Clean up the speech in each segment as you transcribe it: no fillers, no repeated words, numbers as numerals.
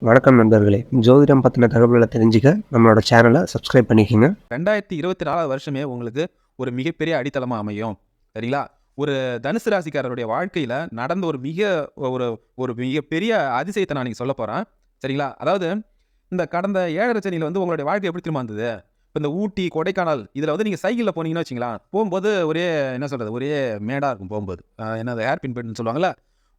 வணக்கம் நண்பர்களே. ஜோதிடம் பத்தின தகவல்கள தெரிஞ்சுக்க நம்மளோட சேனல சப்ஸ்கிரைப் பண்ணிக்கங்க. 2024 வருஷமே உங்களுக்கு ஒரு மிகப்பெரிய அடித்தளமா அமையும். சரிங்களா? ஒரு தனுசு ராசிக்காரருடைய வாழ்க்கையில நடந்த ஒரு ஒரு மிகப்பெரிய அதிசயத்த நான் இன்னைக்கு சொல்லப் போறேன். சரிங்களா? அதாவது இந்த கடந்த 7:30 சனியில வந்து உங்களுடைய வாழ்க்கை எப்படி தெரியுமா இருந்தது? இப்ப இந்த ஊட்டி, கொடைக்கானல் இதுல வந்து நீங்க சைக்கிள்ல போனீங்கன்னு வச்சுக்கங்களேன், போம்போது ஒரே என்ன சொல்றது? ஒரே மேடா இருக்கும் போம்போது. என்னது ஹேர் பின் பெண்டுன்னு சொல்லுவாங்கல்ல?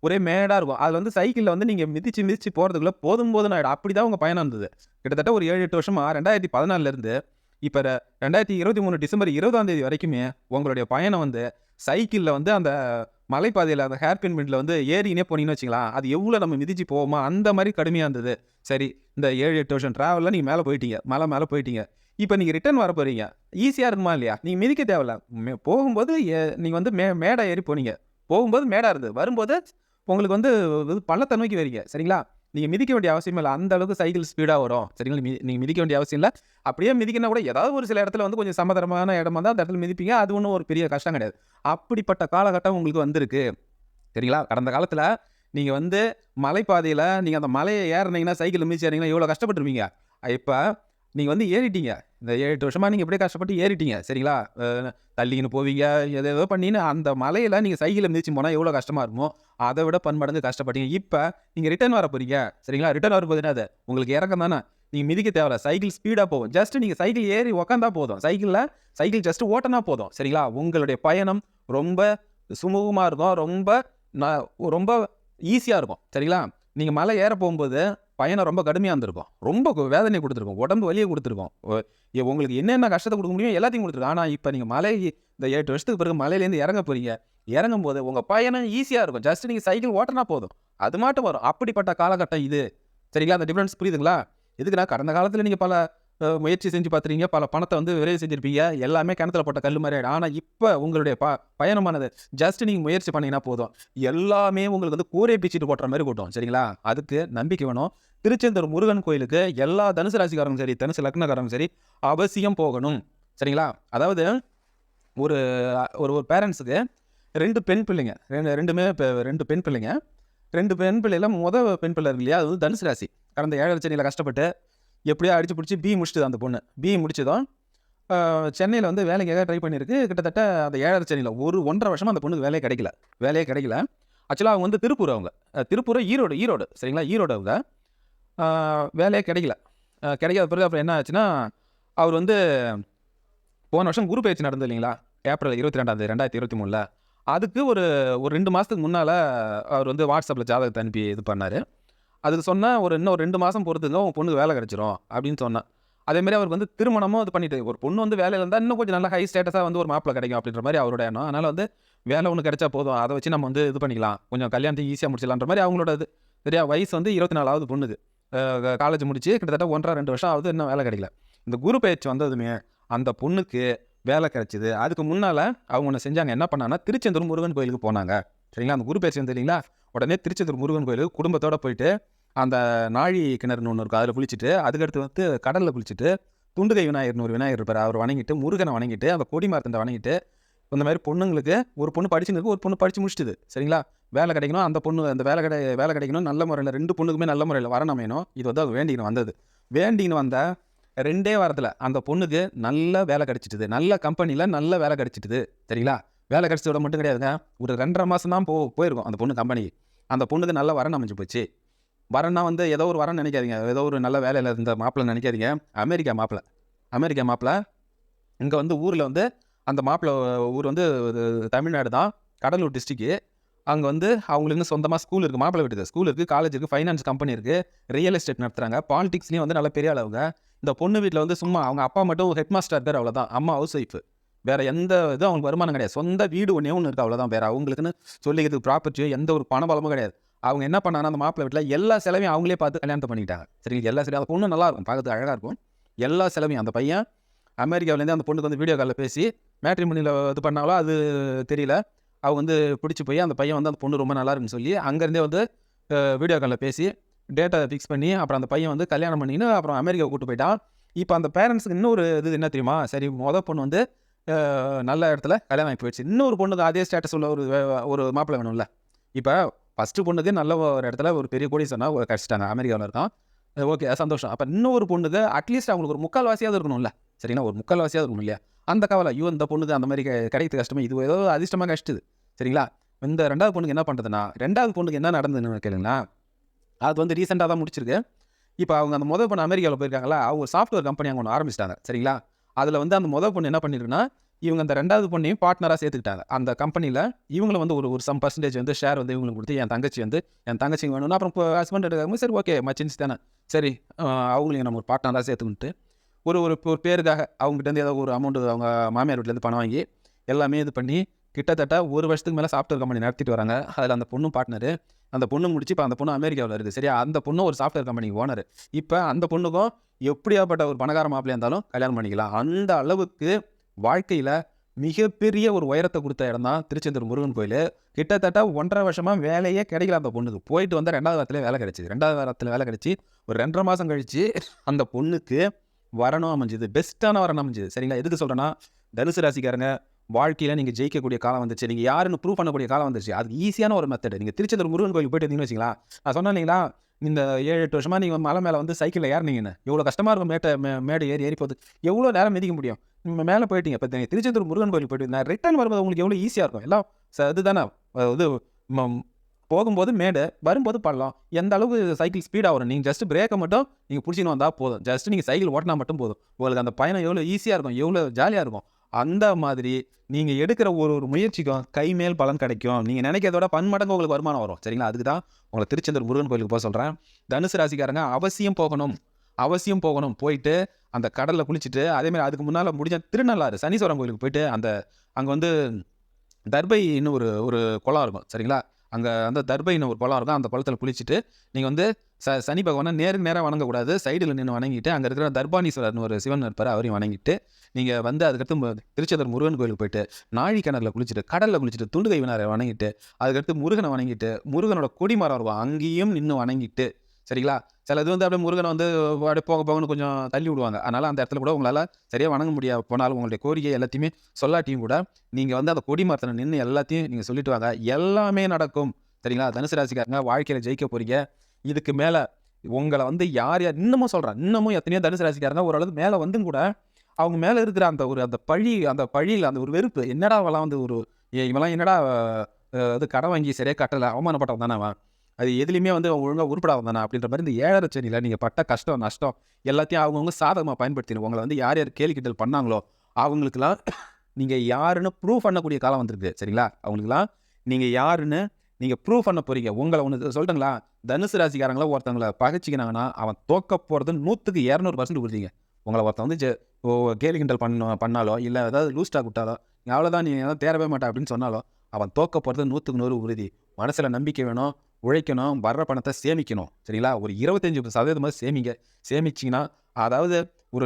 ஒரே மேடா இருக்கும். அதுல வந்து சைக்கிள்ல வந்து நீங்க மிதிச்சு, மிதிச்சு போறதுக்குள்ள போதும் போதும்ன்னு ஆயிடும். அப்படிதான் உங்க பயணம் இருந்தது. கிட்டத்தட்ட ஒரு 7, 8 வருஷமா 2014ல இருந்து இப்ப 2023 டிசம்பர் 20ஆம் தேதி வரைக்குமே உங்களுடைய பயணம் வந்து சைக்கிள்ல வந்து அந்த மலைப்பாதையில அந்த ஹேர் பின் பெண்ட்ல வந்து ஏறினே போனீங்கன்னு வச்சுக்கலாம், அது எவ்வளோ நம்ம மிதிச்சு போவோமோ அந்த மாரி கடுமையா இருந்தது. சரி, இந்த 7, 8 வருஷம் டிராவல்ல நீங்க மேல போயிட்டீங்க. மலை மேல போயிட்டீங்க. இப்ப நீங்க ரிட்டர்ன் வர போறீங்க. ஈஸியா இருக்குமா இல்லையா? நீங்க மிதிக்க தேவையில்ல. போகும்போது நீங்க வந்து மேடா ஏறி போனீங்க. போகும்போது மேடா இருந்தது. வரும்போது உங்களுக்கு வந்து இது பள்ளத்த நோக்கி வரீங்க. சரிங்களா? நீங்க மிதிக்க வேண்டிய அவசியமே இல்ல. அந்த அளவுக்கு சைக்கிள் ஸ்பீடா வரும். சரிங்களா? நீங்க மிதிக்க வேண்டிய அவசியம் இல்ல. அப்படியே மிதிக்கணும்னா கூட ஏதாவது ஒரு சில இடத்துல வந்து கொஞ்சம் சமதளமான இடமா இருந்தா அந்த இடத்துல மிதிப்பீங்க. அது ஒண்ணும் ஒரு பெரிய கஷ்டம் கிடையாது. அப்படிப்பட்ட காலகட்டம் உங்களுக்கு வந்திருக்கு. சரிங்களா? கடந்த காலத்துல நீங்க வந்து மலைப்பாதையில நீங்க அந்த மலைய ஏறுனீங்கன்னா, சைக்கிள்ல மிதிச்சு ஏறுனீங்கன்னா எவ்வளோ கஷ்டப்பட்டுருப்பீங்க. இப்ப நீங்க வந்து ஏறிட்டீங்க. இந்த 7, 8 வருஷமா நீங்க எப்படியோ கஷ்டப்பட்டு ஏறிட்டீங்க. சரிங்களா? தள்ளிக்கின்னு போவீங்க. ஏதேதோ பண்ணின்னு அந்த மலையில நீங்க சைக்கிள்ல மிதிச்சு போனா எவ்வளோ கஷ்டமா இருக்குமோ, அத விட பன்மடங்கு கஷ்டப்பட்டீங்க. இப்ப நீங்க ரிட்டர்ன் வர போறீங்க. சரிங்களா? ரிட்டர்ன் வரும்போது என்னது? உங்களுக்கு இறக்கம் தானே. நீங்க மிதிக்க தேவையில்ல. சைக்கிள் ஸ்பீடா போகும். ஜஸ்ட் நீங்க சைக்கிள் ஏறி உக்காந்தா போதும். சைக்கிள் ஜஸ்ட் ஓட்டுனா போதும். சரிங்களா? உங்களுடைய பயணம் ரொம்ப சுமூகமா இருக்கும். ந ரொம்ப ஈஸியா இருக்கும். சரிங்களா? நீங்க மலை ஏற போம்போது பயணம் ரொம்ப கடுமையா இருந்திருக்கும். ரொம்ப வேதனைய குடுத்திருக்கும். உடம்பு வலிய குடுத்திருக்கும். உங்களுக்கு என்னென்ன கஷ்டத்த குடுக்க முடியுமோ எல்லாத்தையும் குடுத்திருக்கும். ஆனா, இப்ப நீங்க இந்த 8 வருஷத்துக்கு பிறகு மலையிலேருந்து இறங்க போறீங்க. இறங்கும்போது உங்க பயணம் ஈஸியா இருக்கும். ஜஸ்ட் நீங்க சைக்கிள் ஓட்டுனா போதும். அது மாட்டும் வரும். அப்படிப்பட்ட காலகட்டம் இது. சரிங்களா? அந்த டிஃபரன்ஸ் புரியுதுங்களா? எதுக்குன்னா, கடந்த காலத்துல நீங்க பல முயற்சி செஞ்சு பார்த்துருக்கீங்க. பல பணத்த வந்து விரயம் செஞ்சிருப்பீங்க. எல்லாமே கிணத்துல போட்ட கல்லு மாரி ஆயிடும். ஆனா, இப்ப உங்களுடைய பயணமானது ஜஸ்ட் நீங்க முயற்சி பண்ணீங்கன்னா போதும். எல்லாமே உங்களுக்கு வந்து கூரைய பிச்சுட்டு கொட்டுற மாரி கொட்டும். சரிங்களா? அதுக்கு நம்பிக்கை வேணும். திருச்செந்தூர் முருகன் கோயிலுக்கு எல்லா தனுசு ராசிக்காரங்களும் சரி, தனுசு லக்னக்காரங்களும் சரி, அவசியம் போகணும். சரிங்களா? அதாவது ஒரு ஒரு ஒரு பேரண்ட்ஸுக்கு 2 பெண் பிள்ளைங்க. 2 பெண் பிள்ளைங்க. 2 பெண் பிள்ளைல பெண் பிள்ளை இருக்கு இல்லையா? அது வந்து தனுசு ராசி. கடந்த 7 சனியில கஷ்டப்பட்டு எப்படியோ அடிச்சு புடிச்சு முடிச்சுது அந்த பொண்ணு. முடிச்சதும் சென்னையில வந்து வேலைக்காக ட்ரை பண்ணியிருக்கு. கிட்டத்தட்ட அந்த 7 சனியில 1 வருஷமா அந்த பொண்ணுக்கு வேலையே கிடைக்கல. வேலையே கிடைக்கல. ஆக்சுவலா அவங்க வந்து திருப்பூர் அவங்க. திருப்பூரோ, ஈரோடு சரிங்களா? ஈரோடு அவங்க. ஆ வேலையே கிடைக்கல. கிடைக்காத பிறகு அப்புறம் என்ன ஆச்சுன்னா, அவர் வந்து போன வருஷம் குரு பெயர்ச்சி நடந்தது இல்லைங்களா? ஏப்ரல் 22ஆம் தேதி 2023ல. அதுக்கு ஒரு ஒரு 2 மாசத்துக்கு முன்னால அவர் வந்து WhatsAppல ஜாதகத்த அனுப்பி இது பண்ணாரு. அதுக்கு சொன்னேன், இன்னும் ஒரு 2 மாசம் பொறுத்துங்க உங்க பொண்ணுக்கு வேலை கிடைச்சிரும் அப்படின்னு சொன்னேன். அதேமாரி அவருக்கு வந்து திருமணமும் இது பண்ணிட்டு ஒரு பொண்ணு வந்து வேலையில இருந்தா இன்னும் கொஞ்சம் நல்லா ஹை ஸ்டேட்டஸா வந்து ஒரு மாப்பிள்ளை கிடைக்கும் அப்படின்ற மாரி அவரோட எண்ணம். அதனால வந்து வேலை ஒண்ணு கிடைச்சா போதும். அத வச்சு நம்ம வந்து இது பண்ணிக்கலாம். கொஞ்சம் கல்யாணத்த ஈஸியா முடிச்சிடலான்ற மாரி அவங்களோட இது. சரியா? வயசு வந்து 24வது பொண்ணுது. காலேஜ் முடிச்சு கிட்டத்தட்ட 1 1/2 2 வருஷம் ஆகுது. இன்னும் வேலை கிடைக்கல. இந்த குரு பெயர்ச்சி வந்ததுமே அந்த பொண்ணுக்கு வேலை கிடைச்சது. அதுக்கு முன்னால அவங்க ஒண்ணு செஞ்சாங்க. என்ன பண்ணாங்கன்னா, திருச்செந்தூர் முருகன் கோயிலுக்கு போனாங்க. சரிங்களா? அந்த குரு பெயர்ச்சி வந்து இல்லைங்களா? உடனே திருச்செந்தூர் முருகன் கோயிலுக்கு குடும்பத்தோட போயிட்டு, அந்த நாழி கிணறுன்னு ஒண்ணு இருக்கும். அதில குளிச்சுட்டு, அதுக்கடுத்து வந்து கடல்ல குளிச்சுட்டு, துண்டுகை விநாயகர்னு ஒரு விநாயகர் இருப்பாரு. அவர வணங்கிட்டு, முருகன வணங்கிட்டு, அந்த கொடி மரத்த வணங்கிட்டு, இந்த மாரி பொண்ணுங்களுக்கு ஒரு பொண்ணு படிச்சுன்னு இருக்கு. ஒரு பொண்ணு படிச்சு முடிச்சுட்டுது. சரிங்களா? வேலை கிடைக்கணும். அந்த பொண்ணு அந்த வேலை கிடைக்கணும். நல்ல முறையில 2 பொண்ணுக்குமே நல்ல முறையில வரன் அமையணும். இது வந்து அவ வேண்டிக்கின்னு வந்தது. வேண்டிக்கின்னு வந்த 2டே வாரத்தில அந்த பொண்ணுக்கு நல்ல வேலை கிடைச்சிட்டுது. நல்ல கம்பெனில நல்ல வேலை கிடைச்சிட்டுது. சரிங்களா? வேலை கிடைச்சதோட மட்டும் கிடையாதுங்க. ஒரு 2 1/2 மாசம் தான் போயிருக்கும் அந்த பொண்ணு கம்பெனிக்கு. அந்த பொண்ணுக்கு நல்ல வரன் அமைஞ்சு போச்சு. வரன்னா வந்து ஏதோ ஒரு வரன்னு நெனைக்காதீங்க. ஏதோ ஒரு நல்ல வேலையில இருந்த மாப்பிள்ளன்னு நெனைக்காதீங்க. அமெரிக்கா மாப்பிள்ளை. அமெரிக்கா மாப்பிள்ளை. இங்க வந்து ஊர்ல வந்து அந்த மாப்பிள்ளை ஊர் வந்து தமிழ்நாடு தான். கடலூர் டிஸ்ட்ரிக்ட். அங்க வந்து அவங்களுக்கு சொந்தமா ஸ்கூல் இருக்கு. மாப்பிள்ளை வீட்டுக்கு ஸ்கூல் இருக்கு, காலேஜ் இருக்கு, ஃபைனான்ஸ் கம்பெனி இருக்கு, ரியல் எஸ்டேட் நடத்துறாங்க. பாலிடிக்ஸ்லயும் வந்து நல்ல பெரிய ஆளு. இந்த பொண்ணு வீட்ல வந்து சும்மா அவங்க அப்பா மட்டும் ஹெட் மாஸ்டரா இருக்காரு அவ்வளோதான். அம்மா ஹவுஸ் ஒய்ஃப். வேற எந்த இதுவும் அவங்களுக்கு வருமானம் கிடையாது. சொந்த வீடு ஒண்ணே ஒண்ணு இருக்கு அவ்வளோதான். வேற அவங்களுக்குன்னு சொல்லிக்கிறதுக்கு ப்ராப்பர்ட்டியோ எந்த ஒரு பணபலமும் கிடையாது. அவங்க என்ன பண்ணாங்கன்னா, அந்த மாப்பிள்ளை வீட்ல எல்லா செலவையும் அவங்களே பார்த்து கல்யாணத்த பண்ணிக்கிட்டாங்க. சரிங்களா? எல்லா செலவும் அந்த பொண்ணு நல்லா இருக்கும். பார்க்கறதுக்கு அழகா இருக்கும். எல்லா செலவையும் அந்த பையன் அமெரிக்காவிலேருந்து அந்த பொண்ணுக்கு வந்து வீடியோ கால்ல பேசி மேட்ரிமோனில இது பண்ணாங்களோ அது தெரியல. அவங்க வந்து பிடிச்சு போய் அந்த பையன் வந்து அந்த பொண்ணு ரொம்ப நல்லா இருக்குன்னு சொல்லி அங்கருந்தே வந்து வீடியோ கால்ல பேசி டேட்ட ஃபிக்ஸ் பண்ணி அப்புறம் அந்த பையன் வந்து கல்யாணம் பண்ணின்னு அப்புறம் அமெரிக்கா கூட்டு போயிட்டான். இப்ப அந்த பேரண்ட்ஸ்க்கு இன்னொரு இது என்ன தெரியுமா? சரி பொண்ணு வந்து நல்ல இடத்துல கல்யாணம் ஆகி போயிடுச்சு. இன்னொரு பொண்ணுக்கு அதே ஸ்டேட்டஸ் உள்ள ஒரு மாப்பிள்ளை வேணும்ல. இப்ப ஃபர்ஸ்ட் பொண்ணுக்கு நல்ல ஒரு இடத்துல ஒரு பெரிய கோடீஸ்வரனா கிடைச்சுட்டாங்க. அமெரிக்காவுல இருக்கான். ஓகே சந்தோஷம். அப்ப இன்னொரு பொண்ணுக்கு அட்லீஸ்ட் அவங்களுக்கு ஒரு 3/4 வாசியாவது இருக்கணும்ல. சரிங்களா? ஒரு 3/4 வாசியாவது இருக்கணும் இல்லையா? அந்த கவலை. ஐயோ! இந்த பொண்ணுக்கு அந்த மாரி கிடைக்கிறது கஷ்டமே. இது ஏதோ அதிர்ஷ்டமா கிடைச்சுது. சரிங்களா? இந்த 2வது பொண்ணுக்கு என்ன பண்றதுன்னா, 2வது பொண்ணுக்கு என்ன நடந்ததுன்னு கேளுங்களேன். அது வந்து ரீசென்ட்டா தான் முடிச்சிருக்கு. இப்ப அவங்க அந்த பொண்ணு அமெரிக்காவுல போயிருக்காங்கல்ல, அவங்க ஒரு சாஃப்ட்வேர் கம்பெனி அங்க ஒண்ணு ஆரம்பிச்சுட்டாங்க. சரிங்களா? அதுல வந்து அந்த பொண்ணு என்ன பண்ணிருக்குன்னா, இவங்க அந்த 2வது பொண்ணையும் பார்ட்னரா சேர்த்துக்கிட்டாங்க. அந்த கம்பெனில இவங்களும் வந்து ஒரு ஒரு சம் பெர்சன்டேஜ் வந்து ஷேர் வந்து இவங்களுக்கு குடுத்து, என் தங்கச்சிக்கு வேணும்னா, அப்புறம் ஹஸ்பண்ட் எடுக்காம சரி ஓகே மச்சின்ஸ் தானே. சரி அவங்களையும் நம்ம ஒரு பார்ட்னரா சேர்த்துக்கிட்டு, ஒரு ஒரு ஒரு பேருக்காக அவங்ககிட்டருந்து ஏதோ ஒரு அமௌண்ட் அவங்க மாமியார் வீட்லேருந்து பணம் வாங்கி, எல்லாமே இது பண்ணி கிட்டத்தட்ட 1 வருஷத்துக்கு மேல சாஃப்ட்வேர் கம்பெனி நடத்திட்டு வராங்க. அதுல அந்த பொண்ணும் பார்ட்னரு. அந்த பொண்ணு முடிச்சு இப்ப அந்த பொண்ணு அமெரிக்காவுல இருக்கு. சரியா? அந்த பொண்ணும் ஒரு சாஃப்ட்வேர் கம்பெனி ஓனரு. இப்ப அந்த பொண்ணுக்கும் எப்படியாப்பட்ட ஒரு பணக்கார மாப்பிள்ளையா இருந்தாலும் கல்யாணம் பண்ணிக்கலாம். அந்த அளவுக்கு வாழ்க்கையில மிகப்பெரிய ஒரு உயரத்த குடுத்த இடம் தான் திருச்செந்தூர் முருகன் கோயிலு. கிட்டத்தட்ட 1 1/2 வருஷமா வேலையே கிடைக்கல அந்த பொண்ணுக்கு. போயிட்டு வந்தா 2வது வாரத்திலே வேலை கிடைச்சது. 2வது வாரத்தில வேலை கிடைச்சு ஒரு 2 1/2 மாசம் கழிச்சு அந்த பொண்ணுக்கு வரனும் அமைஞ்சது. பெஸ்ட்டான வரன் அமைஞ்சது. சரிங்களா? எதுக்கு சொல்றேன்னா, தனுசு ராசிக்காரங்க வாழ்க்கையில நீங்க ஜெயிக்கக்கூடிய காலம் வந்துருச்சு. நீங்க யாருன்னு ப்ரூவ் பண்ணக்கூடிய காலம் வந்துருச்சு. அதுக்கு ஈஸியான ஒரு மெத்தட். நீங்க திருச்செந்தூர் முருகன் கோயிலுக்கு போயிட்டு வந்தீங்கன்னு வச்சுக்கங்களேன், நான் சொன்னேன் இல்லைங்களா, இந்த 7, 8 வருஷமா நீங்க மலை மேல வந்து சைக்கிள்ல ஏறுனீங்கன்னு. எவ்வளோ கஷ்டமா இருக்கும் மேடு ஏறி ஏறி போறது. எவ்வளோ நேரம் மிதிக்க முடியும்? நீங்க மேல போயிட்டீங்க. இப்ப திருச்செந்தூர் முருகன் கோயிலுக்கு போயிட்டு நான் ரிட்டர்ன் வரும்போது உங்களுக்கு எவ்வளோ ஈஸியா இருக்கும். எல்லாம் இதுதானே இது ம போகும்போது மேடு, வரும்போது பள்ளம். எந்த அளவுக்கு சைக்கிள் ஸ்பீடா வரும். நீங்க ஜஸ்ட் பிரேக்க மட்டும் நீங்க புடிச்சுன்னு வந்தா போதும். ஜஸ்ட் நீங்க சைக்கிள் ஓட்டுனா மட்டும் போதும். உங்களுக்கு அந்த பயணம் எவ்வளோ ஈஸியா இருக்கும், எவ்வளோ ஜாலியா இருக்கும். அந்த மாதிரி நீங்க எடுக்கிற ஒரு ஒரு முயற்சிக்கும் கை மேல் பலன் கிடைக்கும். நீங்க நினைக்கிறத விட பன்மடங்கு உங்களுக்கு வருமானம் வரும். சரிங்களா? அதுக்கு தான் உங்கள திருச்செந்தூர் முருகன் கோயிலுக்கு போக சொல்றேன். தனுசு ராசிக்காரங்க அவசியம் போகணும். அவசியம் போகணும். போயிட்டு அந்த கடல்ல குளிச்சுட்டு, அதே மாரி அதுக்கு முன்னால முடிஞ்சா திருநள்ளாறு சனீஸ்வரன் கோயிலுக்கு போயிட்டு அங்க வந்து தர்பைன்னு ஒரு ஒரு குளம் இருக்கும். சரிங்களா? அங்க அந்த தர்பைன்னு ஒரு குளம் இருக்கும். அந்த குளத்தில குளிச்சுட்டு, நீங்க வந்து சனி பகவான நேருக்கு நேரா வணங்கக்கூடாது. சைடுல நின்னு வணங்கிட்டு, அங்க இருக்கிற தர்பானீஸ்வரர்னு ஒரு சிவன் இருப்பாரு. அவரையும் வணங்கிட்டு, நீங்க வந்து அதுக்கடுத்து திருச்செந்தூர் முருகன் கோயிலுக்கு போயிட்டு, நாழி கிணறுல குளிச்சுட்டு, கடல்ல குளிச்சுட்டு, துண்டு கை விநாயகரை வணங்கிட்டு, அதுக்கடுத்து முருகன வணங்கிட்டு, முருகனோட கொடி மரம் இருக்கும். அங்கேயும் நின்னு வணங்கிட்டு, சரிங்களா? சில இது வந்து அப்படியே முருகன வந்து அப்படியே போக போகன்னு கொஞ்சம் தள்ளி விடுவாங்க. அதனால அந்த இடத்துல கூட உங்களால சரியா வணங்க முடியாம போனாலும், உங்களுடைய கோரிக்கை எல்லாத்தையுமே சொல்லாட்டியும் கூட, நீங்க வந்து அந்த கொடி மரத்துல நின்னு எல்லாத்தையும் நீங்க சொல்லிட்டு வாங்க. எல்லாமே நடக்கும். சரிங்களா? தனுசு ராசிக்காரங்க வாழ்க்கையில ஜெயிக்க போறீங்க. இதுக்கு மேல உங்கள வந்து யார் யார் இன்னமும் சொல்றேன். இன்னமும் எத்தனையோ தனுசு ராசிக்காரங்க ஓரளவுக்கு மேல வந்தும் கூட, அவங்க மேல இருக்கிற அந்த பழியில அந்த ஒரு வெறுப்பு. என்னடா அவன்லாம் வந்து இவன்லாம் என்னடா இது கடன் வாங்கி சரியா கட்டல. அவமானப்பட்டவன் தானே அவன். அது எதுலயுமே வந்து அவன் ஒழுங்கா உருப்படாதவன் தானே அப்படின்ற மாரி இந்த 7 சனியில நீங்க பட்ட கஷ்டம், நஷ்டம் எல்லாத்தையும் அவங்கவங்க சாதகமா பயன்படுத்திக்கணும். உங்கள வந்து யார் யார் கேலி கிண்டல் பண்ணாங்களோ, அவங்களுக்கெல்லாம் நீங்க யாருன்னு ப்ரூவ் பண்ணக்கூடிய காலம் வந்திருக்கு. சரிங்களா? அவங்களுக்கெல்லாம் நீங்க யாருன்னு நீங்க ப்ரூவ் பண்ண போறீங்க. உங்கள ஒண்ணு சொல்லட்டுங்களா? தனுசு ராசிக்காரங்கள ஒருத்தவங்கள பகைச்சிக்கினாங்கன்னா, அவன் தோக்க போறது 100க்கு 200% உறுதிங்க. உங்கள ஒருத்தன் வந்து கேலி கிண்டல் பண்ணாலோ, இல்ல ஏதாவது லூஸ் டாக் விட்டாலோ, அவ்வளோதான் நீ தேறவே மாட்ட அப்படின்னு சொன்னாலோ, அவன் தோக்க போறது 100க்கு 100 உறுதி. மனசுல நம்பிக்கை வேணும், உழைக்கணும், வர்ற பணத்த சேமிக்கணும். சரிங்களா? ஒரு 25% சேமிங்க. சேமிச்சீங்கன்னா, அதாவது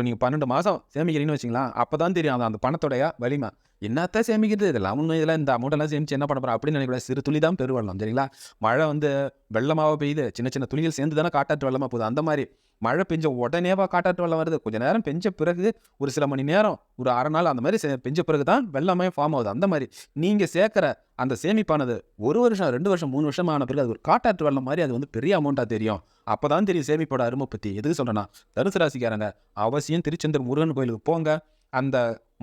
நீங்க 12 மாசம் சேமிக்கிறீங்கன்னு வச்சுக்கங்களேன், அப்பதான் தெரியும் அந்த பணத்தோடைய வலிமை. என்னத்த சேமிக்கிறது? இதெல்லாம் ஒண்ணும் இல்ல. இந்த அமௌண்ட்டெல்லாம் சேமிச்சு என்ன பண்ண போறோம்? அப்படின்னு நினைக்கக்கூடாது. சிறு துளி தான் பெருவெள்ளம். சரிங்களா? மழை வந்து வெள்ளமாவா பெய்யுது. சின்ன சின்ன துளிகள் சேர்ந்து தானே காட்டாற்று வெள்ளமா போகுது. அந்த மாரி மழை பெஞ்ச உடனேவா காட்டாற்று வெள்ளம் வருது? கொஞ்ச நேரம் பெஞ்ச பிறகு, ஒரு சில மணி நேரம், ஒரு 1/2 நாள் அந்த மாரி பெஞ்ச பிறகு தான் வெள்ளமே ஃபார்ம் ஆகுது. அந்த மாரி நீங்க சேர்க்கிற அந்த சேமிப்பானது 1 வருஷம், 2 வருஷம், 3 வருஷம் ஆன பிறகு அது ஒரு காட்டாற்று வெள்ளம் மாரி அது வந்து பெரிய அமௌண்ட்டா தெரியும். அப்பதான் தெரியும் சேமிப்போட அருமை பத்தி. எதுக்கு சொல்றேன்னா, தனுசு ராசிக்காரங்க அவசியம் திருச்செந்தூர் முருகன் கோயிலுக்கு போங்க. அந்த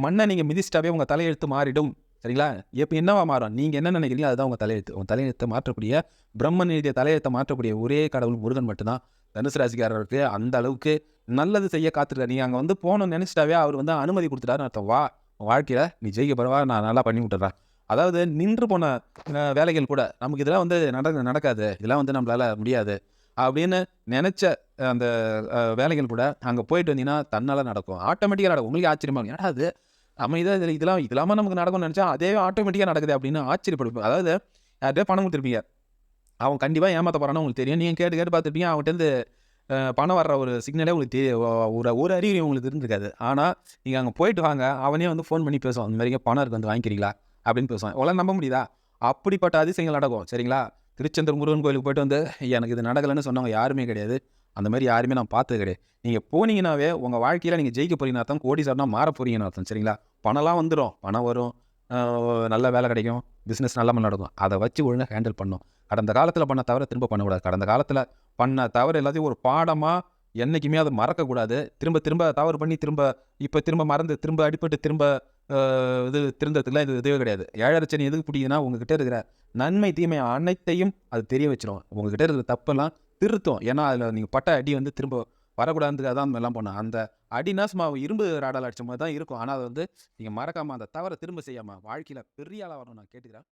மண்ண நீங்க மிதிச்சிட்டாவே உங்க தலையெழுத்து மாறிடும். சரிங்களா? எப்ப என்னவா மாறும்? நீங்க என்ன நினைக்கிறீங்களோ அதுதான் உங்க தலையெழுத்து. உங்க தலையெழுத்த மாற்றக்கூடிய பிரம்மன் எழுதிய தலையெழுத்த மாற்றக்கூடிய ஒரே கடவுள் முருகன் மட்டும் தான். தனுசு ராசிக்காரருக்கு அந்த அளவுக்கு நல்லது செய்ய காத்திருக்காரு. நீங்க அங்க வந்து போகணும்னு நினைச்சிட்டாவே அவர் வந்து அனுமதி குடுத்துட்டாருன்னு அர்த்தம். வா! உன் வாழ்க்கையில நீ ஜெயிக்க போற, வா! நான் நல்லா பண்ணி விட்டுர்றேன். அதாவது நின்று போன வேலைகள் கூட நமக்கு இதெல்லாம் வந்து நடக்காது. இதெல்லாம் வந்து நம்மளால முடியாது. அப்படின்னு நெனச்ச அந்த வேலைகள் கூட அங்க போயிட்டு வந்தீங்கன்னா, தன்னால நடக்கும். ஆட்டோமேட்டிக்கா நடக்கும். உங்களுக்கே ஆச்சரியமா இருக்கும். என்னடா இது! நம்ம இதெல்லாமா நமக்கு நடக்கும்னு நெனச்சா, அதே ஆட்டோமேட்டிக்கா நடக்குதே அப்படின்னு ஆச்சரியப்படுவீங்க. அதாவது யார்ட்டயோ பணம் குடுத்துருப்பீங்க. அவன் கண்டிப்பா ஏமாத்த போறான்னு உங்களுக்கு தெரியும். நீங்க கேட்டு கேட்டு பார்த்துருப்பீங்க. அவன்கிட்டருந்து பணம் வர்ற ஒரு சிக்னலே உங்களுக்கு ஒரு அறிகுறி உங்களுக்கு இருந்திருக்காது. ஆனா, நீங்க அங்க போயிட்டு வாங்க, அவனே வந்து ஃபோன் பண்ணி பேசுவான். இந்த மாரிங்க பணம் இருக்கு வந்து வாங்கிக்கிறீங்களா? அப்படின்னு பேசுவான். உங்களால நம்ப முடியுதா? அப்படிப்பட்ட அதிசயங்கள் நடக்கும். சரிங்களா? திருச்செந்தூர் முருகன் கோயிலுக்கு போயிட்டு வந்து, எனக்கு இது நடக்கலன்னு சொன்னவங்க யாருமே கிடையாது. அந்த மாரி யாருமே நான் பார்த்தது கிடையாது. நீங்க போனீங்கன்னாவே, உங்க வாழ்க்கையில நீங்க ஜெயிக்க போறீங்கன்னு அர்த்தம். கோடீஸ்வரனா மாற போறீங்கன்னு அர்த்தம். சரிங்களா? பணம்லாம் வந்துரும். பணம் வரும். நல்ல வேலை கிடைக்கும். பிசினஸ் நல்ல நடக்கும். அத வச்சு ஒழுங்கா ஹேண்டில் பண்ணணும். கடந்த காலத்தில் பண்ண தவிர திரும்ப பண்ணக்கூடாது. கடந்த காலத்தில் பண்ண தவறு எல்லாத்தையும் ஒரு பாடமாக என்றைக்குமே அதை மறக்கக்கூடாது. திரும்ப திரும்ப தவறு பண்ணி திரும்ப மறந்து திரும்ப அடிபட்டு திரும்ப இது திருந்ததுக்குலாம் இதுவே கிடையாது. 7 சனி எதுக்கு பிடிக்குதுன்னா உங்ககிட்ட இருக்கிற நன்மை தீமை அனைத்தையும் அது தெரிய வச்சிடும். உங்ககிட்ட இருக்கிற தப்பெல்லாம் திருத்தும். ஏன்னா அதில் நீங்கள் பட்ட அடி திரும்ப வரக்கூடாதுன்றதுக்காக தான் எல்லாம் பண்ணோம். அந்த அடினா சும்மா இரும்பு ராடால் அடிச்ச மாதிரி தான் இருக்கும். ஆனால் அது நீங்கள் மறக்காமல் அந்த தவறை திரும்ப செய்யாமல் வாழ்க்கையில் பெரிய ஆளாக வரணும் நான் கேட்டுக்கிறேன்.